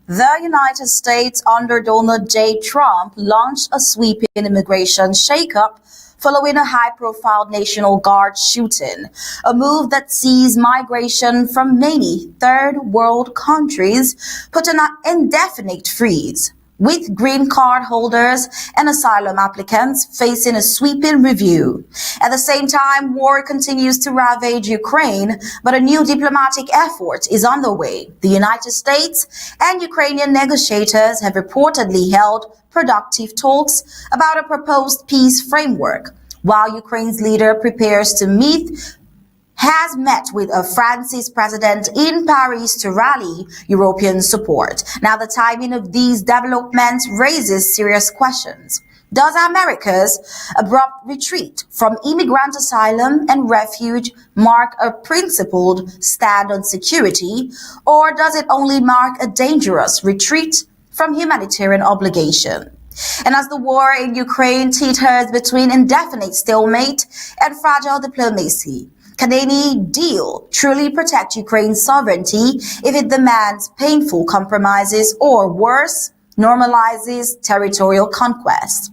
The United States under Donald J. Trump launched a sweeping immigration shakeup following a high-profile National Guard shooting, a move that sees migration from many third-world countries put on an indefinite freeze, with green card holders and asylum applicants facing a sweeping review. At the same time, war continues to ravage Ukraine, but a new diplomatic effort is underway. The United States and Ukrainian negotiators have reportedly held productive talks about a proposed peace framework, while Ukraine's leader has met with France's president in Paris to rally European support. Now, the timing of these developments raises serious questions. Does America's abrupt retreat from immigrant asylum and refuge mark a principled stand on security, or does it only mark a dangerous retreat from humanitarian obligation? And as the war in Ukraine teeters between indefinite stalemate and fragile diplomacy, can any deal truly protect Ukraine's sovereignty if it demands painful compromises or, worse, normalizes territorial conquest?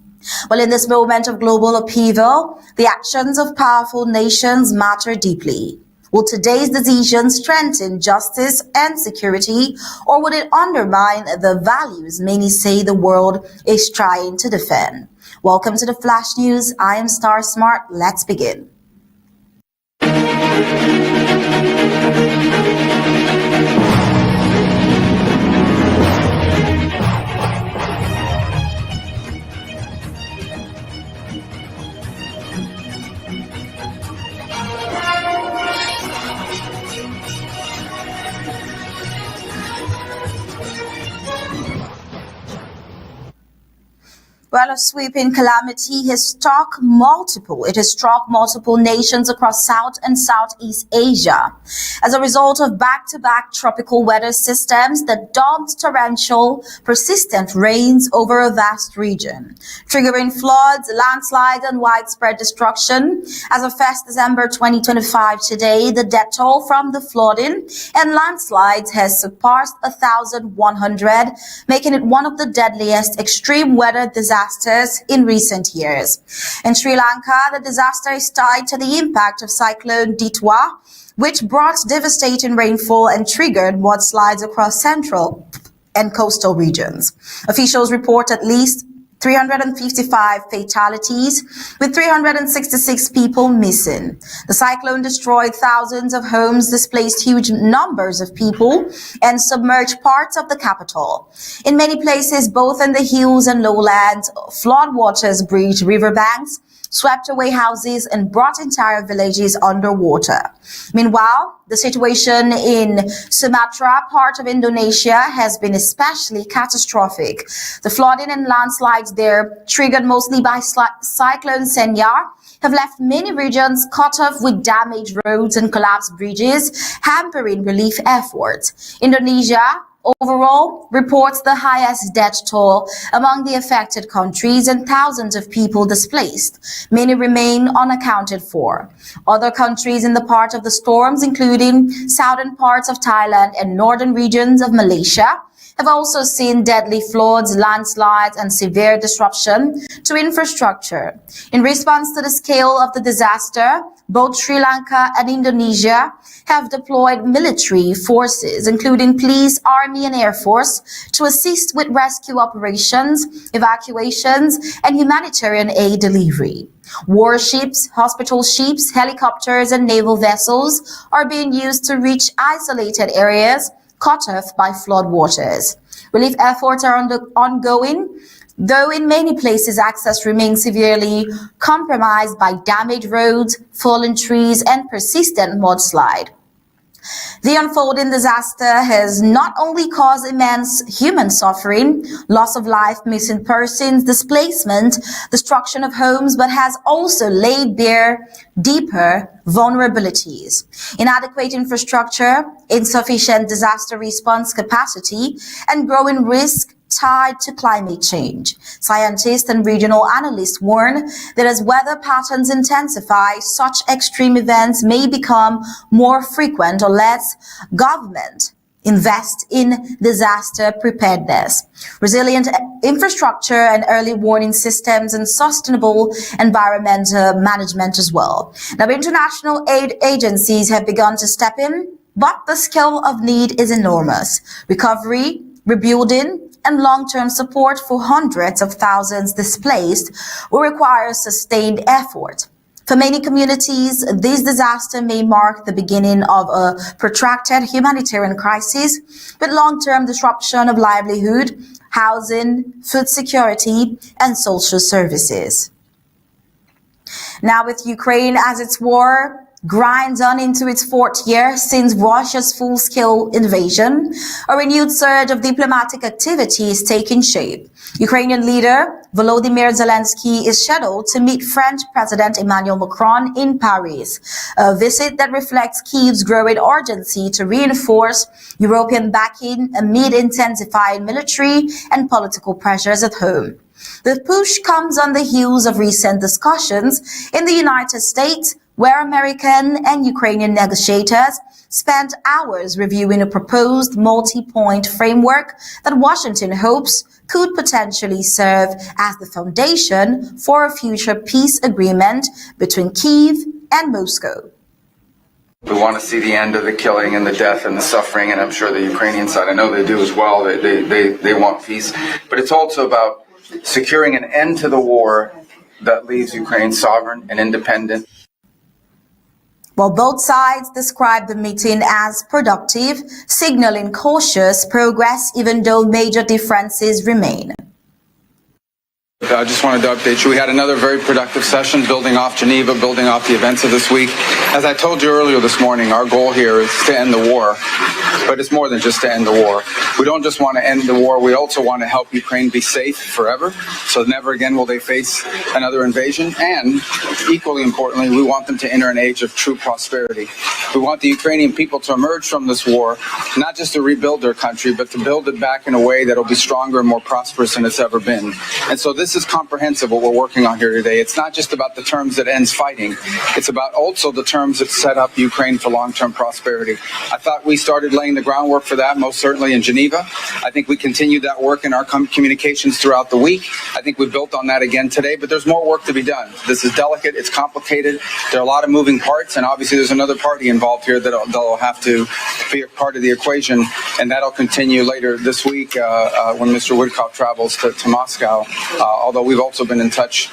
Well, in this moment of global upheaval, the actions of powerful nations matter deeply. Will today's decision strengthen justice and security, or would it undermine the values many say the world is trying to defend? Welcome to the Flash News. I am Star Smart. Let's begin. Well, a sweeping calamity has struck multiple nations across South and Southeast Asia as a result of back-to-back tropical weather systems that dumped torrential, persistent rains over a vast region, triggering floods, landslides, and widespread destruction. As of 1st December 2025 today, the death toll from the flooding and landslides has surpassed 1,100, making it one of the deadliest extreme weather disasters in recent years. In Sri Lanka, the disaster is tied to the impact of Cyclone Ditwa, which brought devastating rainfall and triggered mudslides across central and coastal regions. Officials report at least 355 fatalities, with 366 people missing. The cyclone destroyed thousands of homes, displaced huge numbers of people, and submerged parts of the capital. In many places, both in the hills and lowlands, floodwaters breached riverbanks, swept away houses, and brought entire villages underwater. Meanwhile, the situation in Sumatra, part of Indonesia, has been especially catastrophic. The flooding and landslides there, triggered mostly by Cyclone Senya, have left many regions cut off with damaged roads and collapsed bridges, hampering relief efforts. Indonesia overall reports the highest death toll among the affected countries and thousands of people displaced. Many remain unaccounted for. Other countries in the path of the storms, including southern parts of Thailand and northern regions of Malaysia, have also seen deadly floods, landslides, and severe disruption to infrastructure. In response to the scale of the disaster, both Sri Lanka and Indonesia have deployed military forces, including police, army, and air force, to assist with rescue operations, evacuations, and humanitarian aid delivery. Warships, hospital ships, helicopters, and naval vessels are being used to reach isolated areas cut off by floodwaters. Relief efforts are ongoing, though in many places access remains severely compromised by damaged roads, fallen trees, and persistent mudslide. The unfolding disaster has not only caused immense human suffering, loss of life, missing persons, displacement, destruction of homes, but has also laid bare deeper vulnerabilities. Inadequate infrastructure, insufficient disaster response capacity, and growing risk tied to climate change. Scientists and regional analysts warn that as weather patterns intensify, such extreme events may become more frequent unless government invest in disaster preparedness, resilient infrastructure and early warning systems, and sustainable environmental management as well. Now, international aid agencies have begun to step in, but the scale of need is enormous. Recovery, rebuilding, and long-term support for hundreds of thousands displaced will require sustained effort. For many communities, this disaster may mark the beginning of a protracted humanitarian crisis with long-term disruption of livelihood, housing, food security, and social services. Now, with Ukraine as its war grinds on into its fourth year since Russia's full-scale invasion, a renewed surge of diplomatic activity is taking shape. Ukrainian leader Volodymyr Zelensky is scheduled to meet French President Emmanuel Macron in Paris, a visit that reflects Kyiv's growing urgency to reinforce European backing amid intensifying military and political pressures at home. The push comes on the heels of recent discussions in the United States, where American and Ukrainian negotiators spent hours reviewing a proposed multi-point framework that Washington hopes could potentially serve as the foundation for a future peace agreement between Kyiv and Moscow. We want to see the end of the killing and the death and the suffering, and I'm sure the Ukrainian side, I know they do as well, they want peace. But it's also about securing an end to the war that leaves Ukraine sovereign and independent. While both sides described the meeting as productive, signaling cautious progress even though major differences remain. I just wanted to update you. We had another very productive session building off Geneva, building off the events of this week. As I told you earlier this morning, our goal here is to end the war. But it's more than just to end the war. We don't just want to end the war. We also want to help Ukraine be safe forever. So never again will they face another invasion. And equally importantly, we want them to enter an age of true prosperity. We want the Ukrainian people to emerge from this war, not just to rebuild their country, but to build it back in a way that will be stronger and more prosperous than it's ever been. And so this is comprehensive what we're working on here today. It's not just about the terms that ends fighting. It's about also the terms that set up Ukraine for long-term prosperity. I thought we started laying the groundwork for that, most certainly in Geneva. I think we continued that work in our communications throughout the week. I think we built on that again today, but there's more work to be done. This is delicate. It's complicated. There are a lot of moving parts, and obviously there's another party involved here that'll have to be a part of the equation, and that'll continue later this week when Mr. Woodcock travels to Moscow, although we've also been in touch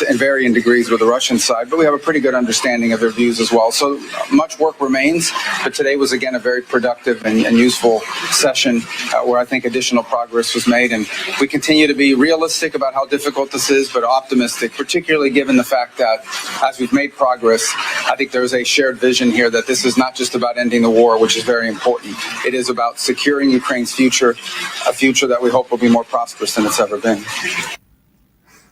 in varying degrees with the Russian side, but we have a pretty good understanding of their views as well. So much work remains, but today was again a very productive and useful session where I think additional progress was made, and we continue to be realistic about how difficult this is, but optimistic, particularly given the fact that as we've made progress, I think there's a shared vision here that this is not just about ending the war, which is very important. It is about securing Ukraine's future, a future that we hope will be more prosperous than it's ever been.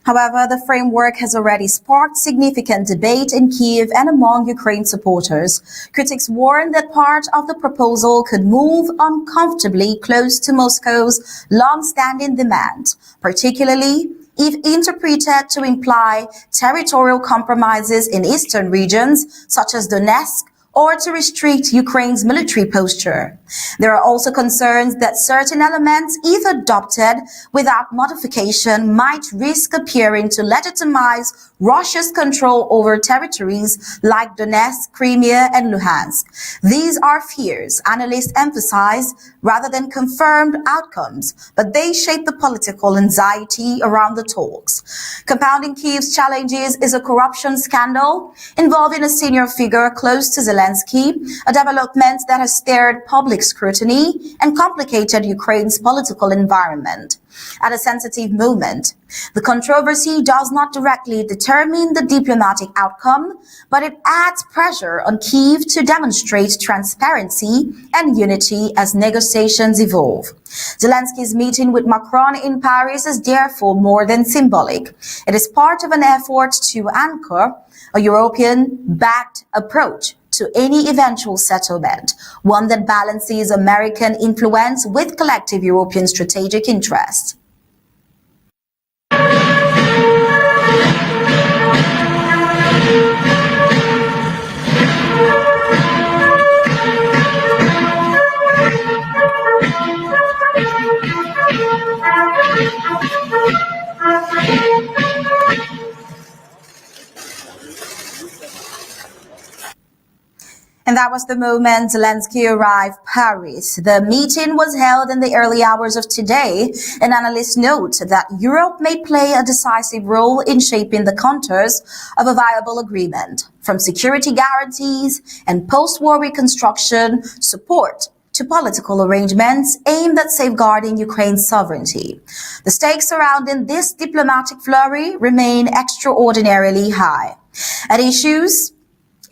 However, the framework has already sparked significant debate in Kyiv and among Ukraine supporters. Critics warn that part of the proposal could move uncomfortably close to Moscow's long-standing demand, particularly if interpreted to imply territorial compromises in eastern regions such as Donetsk, or to restrict Ukraine's military posture. There are also concerns that certain elements, if adopted without modification, might risk appearing to legitimize Russia's control over territories like Donetsk, Crimea, and Luhansk. These are fears, analysts emphasize, rather than confirmed outcomes, but they shape the political anxiety around the talks. Compounding Kyiv's challenges is a corruption scandal involving a senior figure close to Zelensky, a development that has stirred public scrutiny and complicated Ukraine's political environment. At a sensitive moment, the controversy does not directly determine the diplomatic outcome, but it adds pressure on Kyiv to demonstrate transparency and unity as negotiations evolve. Zelensky's meeting with Macron in Paris is therefore more than symbolic. It is part of an effort to anchor a European-backed approach to any eventual settlement, one that balances American influence with collective European strategic interest. That was the moment Zelensky arrived Paris. The meeting was held in the early hours of today, and analysts note that Europe may play a decisive role in shaping the contours of a viable agreement, from security guarantees and post-war reconstruction support to political arrangements aimed at safeguarding Ukraine's sovereignty. The stakes surrounding this diplomatic flurry remain extraordinarily high. At issues,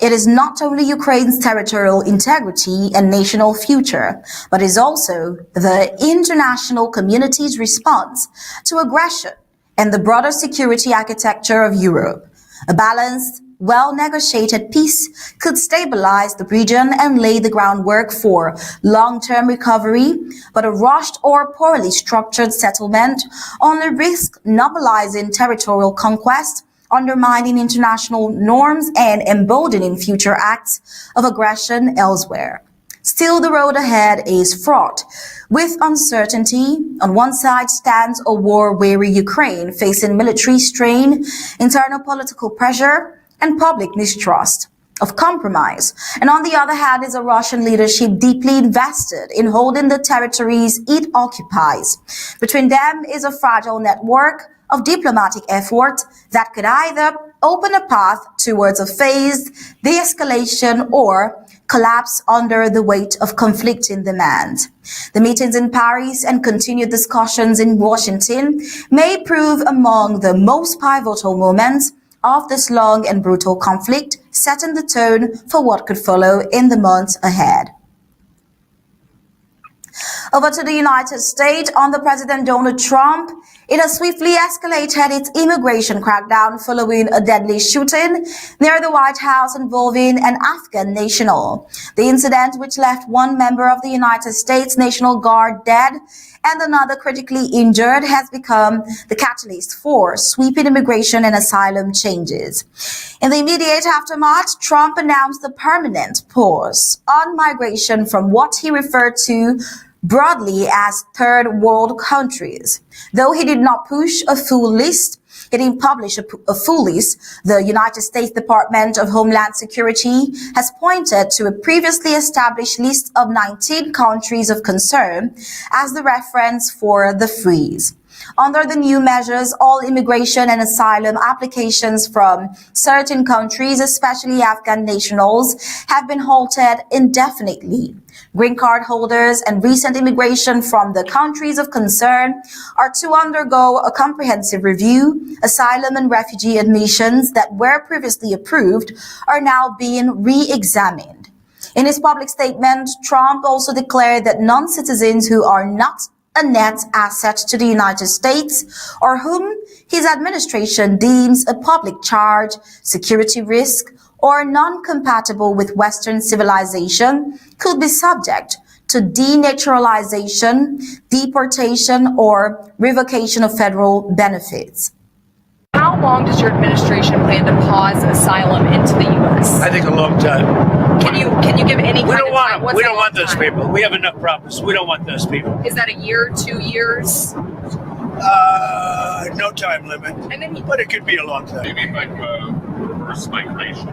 it is not only Ukraine's territorial integrity and national future, but is also the international community's response to aggression and the broader security architecture of Europe. A balanced, well-negotiated peace could stabilize the region and lay the groundwork for long-term recovery, but a rushed or poorly structured settlement only risks mobilizing territorial conquest, undermining international norms, and emboldening future acts of aggression elsewhere. Still, the road ahead is fraught with uncertainty. On one side stands a war-weary Ukraine facing military strain, internal political pressure, and public mistrust of compromise. And on the other hand is a Russian leadership deeply invested in holding the territories it occupies. Between them is a fragile network of diplomatic effort that could either open a path towards a phased de-escalation or collapse under the weight of conflicting demands. The meetings in Paris and continued discussions in Washington may prove among the most pivotal moments of this long and brutal conflict, setting the tone for what could follow in the months ahead. Over to the United States, under President Donald Trump, it has swiftly escalated its immigration crackdown following a deadly shooting near the White House involving an Afghan national. The incident, which left one member of the United States National Guard dead and another critically injured, has become the catalyst for sweeping immigration and asylum changes. In the immediate aftermath, Trump announced a permanent pause on migration from what he referred to broadly as third world countries. Though he did not push a full list, he didn't publish a full list, the United States Department of Homeland Security has pointed to a previously established list of 19 countries of concern as the reference for the freeze. Under the new measures, all immigration and asylum applications from certain countries, especially Afghan nationals, have been halted indefinitely. Green card holders and recent immigration from the countries of concern are to undergo a comprehensive review. Asylum and refugee admissions that were previously approved are now being re-examined. In his public statement, Trump also declared that non-citizens who are not a net asset to the United States or whom his administration deems a public charge, security risk, or non-compatible with Western civilization could be subject to denaturalization, deportation, or revocation of federal benefits. How long does your administration plan to pause asylum into the U.S.? I think a long time. Can you give any kind of time? We don't want those people. We have enough problems. We don't want those people. Is that a year, 2 years? No time limit. And then but it could be a long time. You mean like reverse migration?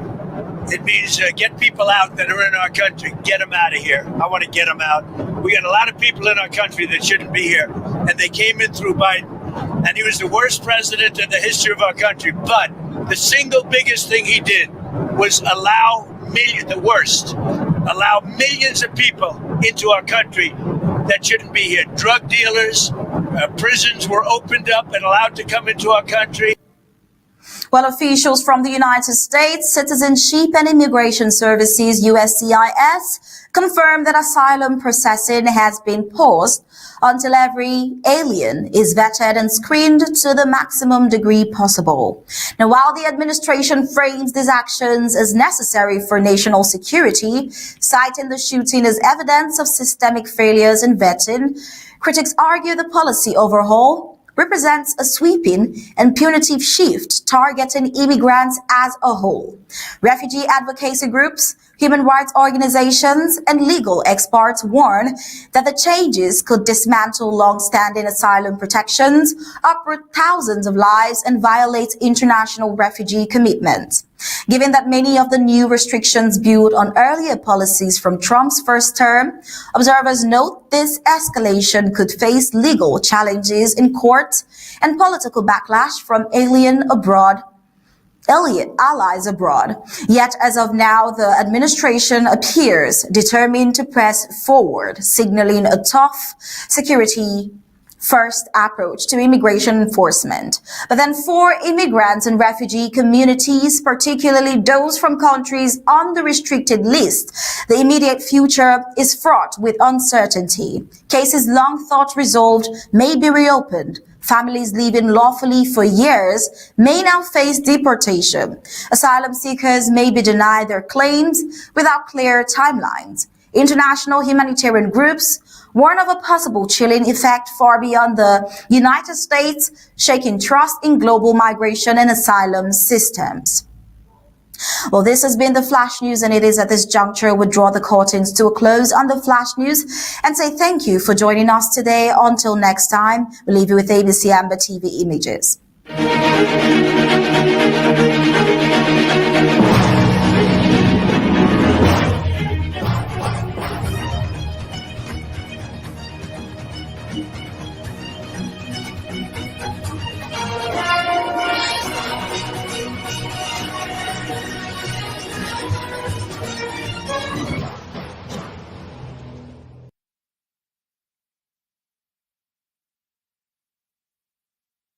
It means get people out that are in our country. Get them out of here. I want to get them out. We got a lot of people in our country that shouldn't be here, and they came in through Biden. And he was the worst president in the history of our country. But the single biggest thing he did was allow millions of people into our country that shouldn't be here. Drug dealers, prisons were opened up and allowed to come into our country. Well, officials from the United States Citizenship and Immigration Services, USCIS, confirmed that asylum processing has been paused until every alien is vetted and screened to the maximum degree possible. Now, while the administration frames these actions as necessary for national security, citing the shooting as evidence of systemic failures in vetting, critics argue the policy overhaul represents a sweeping and punitive shift targeting immigrants as a whole. Refugee advocacy groups Human rights organizations and legal experts warn that the changes could dismantle long-standing asylum protections, uproot thousands of lives, and violate international refugee commitments. Given that many of the new restrictions build on earlier policies from Trump's first term, observers note this escalation could face legal challenges in court and political backlash from allies abroad. Yet, as of now, the administration appears determined to press forward, signaling a tough security-first approach to immigration enforcement. But then for immigrants and refugee communities, particularly those from countries on the restricted list, the immediate future is fraught with uncertainty. Cases long thought resolved may be reopened. Families living lawfully for years may now face deportation. Asylum seekers may be denied their claims without clear timelines. International humanitarian groups warn of a possible chilling effect far beyond the United States, shaking trust in global migration and asylum systems. Well, this has been the Flash News, and it is at this juncture we draw the curtains to a close on the Flash News and say thank you for joining us today. Until next time, we leave you with ABC Amba TV images.